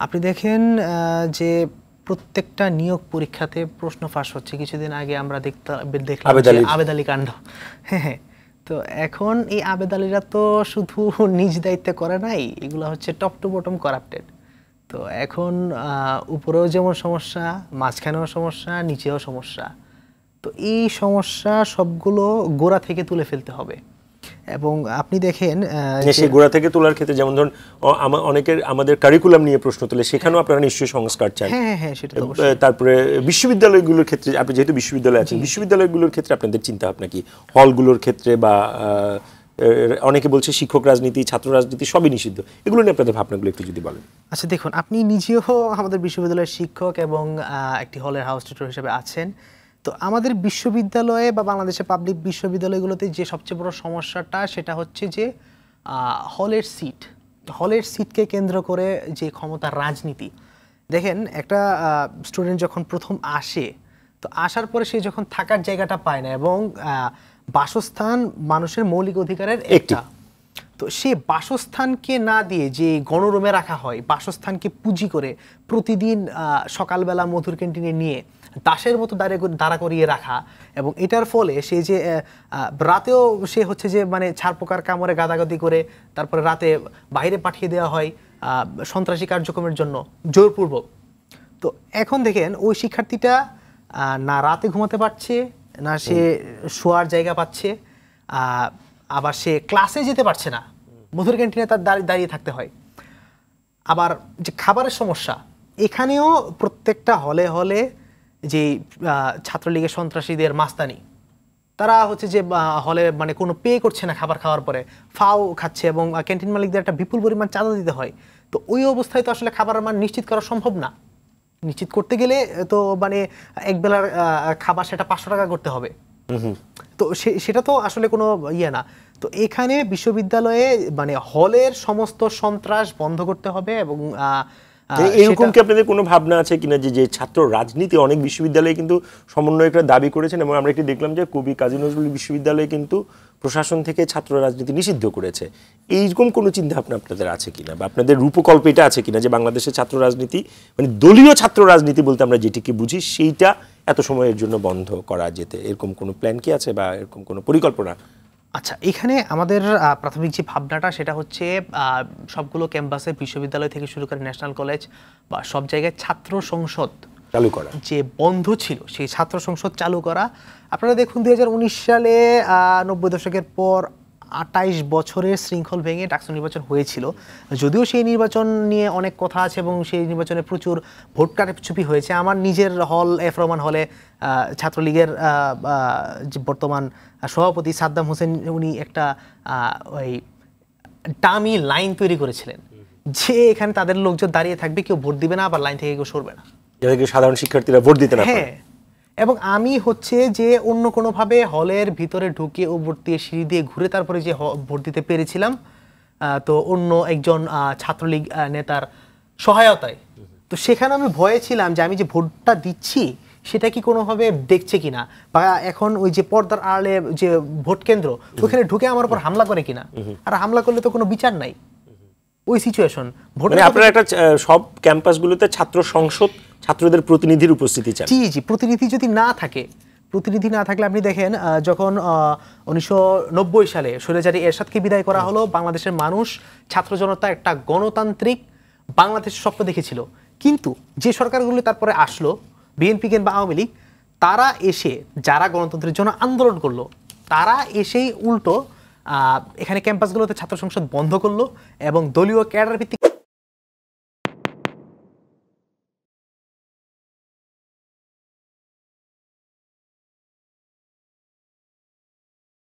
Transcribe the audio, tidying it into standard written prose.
আপনি দেখেন যে প্রত্যেকটা নিয়োগ পরীক্ষাতে প্রশ্ন ফাঁস হচ্ছে। কিছুদিন আগে আমরা দেখলাম যে আবেদ আলী কাণ্ড। হ্যাঁ, তো এখন এই আবেদ আলীরা তো শুধু নিজ দায়িত্বে করে নাই, এগুলো হচ্ছে টপ টু বটম করাপ্টেড। তো এখন উপরেও যেমন সমস্যা, মাঝখানেও সমস্যা, নিচেও সমস্যা। তো এই সমস্যা সবগুলো গোড়া থেকে তুলে ফেলতে হবে। এবং আপনি দেখেন সেই গোড়া থেকে তোলার ক্ষেত্রে যেমন ধরুন অনেকের আমাদের কারিকুলাম নিয়ে প্রশ্ন তোলে, সেখানেও আপনারা নিশ্চয়ই সংস্কার চান। হ্যাঁ, সেটা তো তারপরে বিশ্ববিদ্যালয়গুলোর ক্ষেত্রে, আপনি যেহেতু বিশ্ববিদ্যালয়ে আছেন, বিশ্ববিদ্যালয়গুলোর ক্ষেত্রে আপনাদের চিন্তা ভাবনা কি? হলগুলোর ক্ষেত্রে বা অনেকে বলছে শিক্ষক রাজনীতি, ছাত্র রাজনীতি সবই নিষিদ্ধ, এগুলো নিয়ে আপনাদের ভাবনাগুলো একটু যদি বলেন। আচ্ছা দেখুন, আপনি নিজেও আমাদের বিশ্ববিদ্যালয়ের শিক্ষক এবং একটি হলের হাউস টিউটর হিসেবে আছেন। তো আমাদের বিশ্ববিদ্যালয়ে বা বাংলাদেশের পাবলিক বিশ্ববিদ্যালয়গুলোতে যে সবচেয়ে বড় সমস্যাটা সেটা হচ্ছে যে হলের সিটকে কেন্দ্র করে যে ক্ষমতার রাজনীতি। দেখেন, একটা স্টুডেন্ট যখন প্রথম আসে, তো আসার পরে সে যখন থাকার জায়গাটা পায় না, এবং বাসস্থান মানুষের মৌলিক অধিকারের একটা, তো সে বাসস্থানকে না দিয়ে যে গণরুমে রাখা হয়, বাসস্থানকে পুঁজি করে প্রতিদিন সকালবেলা মধুর ক্যান্টিনে নিয়ে দাসের মতো দাঁড়া করিয়ে রাখা, এবং এটার ফলে সে যে রাতেও সে হচ্ছে যে মানে ছারপোকার কামড়ে গাদাগাদি করে তারপরে রাতে বাইরে পাঠিয়ে দেওয়া হয় সন্ত্রাসী কার্যক্রমের জন্য জোরপূর্বক। তো এখন দেখেন ওই শিক্ষার্থীটা না রাতে ঘুমাতে পারছে, না সে শোয়ার জায়গা পাচ্ছে, আবার সে ক্লাসে যেতে পারছে না, মধুর ক্যান্টিনে তার দাঁড়িয়ে থাকতে হয়। আবার যে খাবারের সমস্যা, এখানেও প্রত্যেকটা হলে হলে যে ছাত্রলীগের সন্ত্রাসীদের মাস্তানি, তারা হচ্ছে যে হলে মানে কোনো পে করছে না, খাবার খাওয়ার পরে ফাও খাচ্ছে, এবং ক্যান্টিন মালিকদের একটা বিপুল পরিমাণ চাঁদা দিতে হয়। তো ওই অবস্থায় তো আসলে খাবারের মান নিশ্চিত করা সম্ভব না। নিশ্চিত করতে গেলে তো মানে একবেলার খাবার সেটা 500 টাকা করতে হবে। তো সেটা তো আসলে কোনো ইয়ে না। তো এখানে বিশ্ববিদ্যালয়ে মানে হলের সমস্ত সন্ত্রাস বন্ধ করতে হবে। এবং এরকম কি আপনাদের কোনো ভাবনা আছে কিনা যে ছাত্র রাজনীতি অনেক বিশ্ববিদ্যালয়ে কিন্তু সমন্বয়করা দাবি করেছেন, এবং আমরা একটি দেখলাম যে কবি কাজী নজরুল বিশ্ববিদ্যালয়ে কিন্তু প্রশাসন থেকে ছাত্র রাজনীতি নিষিদ্ধ করেছে। এইরকম কোনো চিন্তা ভাবনা আপনাদের আছে কিনা, বা আপনাদের রূপকল্প এটা আছে কিনা যে বাংলাদেশের ছাত্র রাজনীতি মানে দলীয় ছাত্র রাজনীতি বলতে আমরা যেটিকে বুঝি সেইটা এত সময়ের জন্য বন্ধ করা যেতে, এরকম কোনো প্ল্যান কি আছে বা এরকম কোনো পরিকল্পনা? আচ্ছা, এখানে আমাদের প্রাথমিক যে ভাবনাটা সেটা হচ্ছে সবগুলো ক্যাম্পাসে বিশ্ববিদ্যালয় থেকে শুরু করে ন্যাশনাল কলেজ বা সব জায়গায় ছাত্র সংসদ চালু করা, যে বন্ধ ছিল সেই ছাত্র সংসদ চালু করা। আপনারা দেখুন 2019 সালে 90 দশকের পর 28 বছরের শৃঙ্খল ভেঙে ডাকসু নির্বাচন হয়েছিল। যদিও সেই নির্বাচন নিয়ে অনেক কথা আছে এবং সেই নির্বাচনে প্রচুর ভোট কারচুপি হয়েছে। আমার নিজের হল এফ রহমান হলে ছাত্রলীগের যে বর্তমান সভাপতি সাদ্দাম হোসেন, উনি একটা ওই ডামি লাইন তৈরি করেছিলেন যে এখানে তাদের লোকজন দাঁড়িয়ে থাকবে, কেউ ভোট দিবে না, আবার লাইন থেকে কেউ সরবে না, যাতে সাধারণ শিক্ষার্থীরা ভোট দিতে না পারে। হ্যাঁ, এবং আমি হচ্ছে যে অন্য কোনোভাবে হলের ভিতরে ঢুকে ওপর দিয়ে সিঁড়ি দিয়ে ঘুরে তারপরে যে ভোট দিতে পেরেছিলাম, তো অন্য একজন ছাত্রলীগ নেতার সহায়তায়। তো সেখানে আমি ভয়ে ছিলাম যে আমি যে ভোটটা দিচ্ছি সেটা কি কোনোভাবে দেখছে কিনা, বা এখন ওই যে পর্দার আড়ালে যে ভোট কেন্দ্র ওইখানে ঢুকে আমার উপর হামলা করে কিনা। আর হামলা করলে তো কোনো বিচার নাই, ওই সিচুয়েশন। মানে আপনারা একটা সব ক্যাম্পাসগুলোতে ছাত্র সংসদ, ছাত্রদের প্রতিনিধির উপস্থিতি চান? জি, প্রতিনিধি যদি না থাকে, প্রতিনিধি না থাকলে আপনি দেখেন যখন 1990 সালে স্বৈরাচারী এরশাদকে বিদায় করা হলো, বাংলাদেশের মানুষ ছাত্র জনতা একটা গণতান্ত্রিক বাংলাদেশের স্বপ্ন দেখেছিল। কিন্তু যে সরকারগুলো তারপরে আসলো, বিএনপি কিংবা আওয়ামী লীগ, তারা এসে যারা গণতন্ত্রের জন্য আন্দোলন করলো, তারা এসেই উল্টো এখানে ক্যাম্পাসগুলোতে ছাত্র সংসদ বন্ধ করলো এবং দলীয় ক্যাডার ভিত্তিক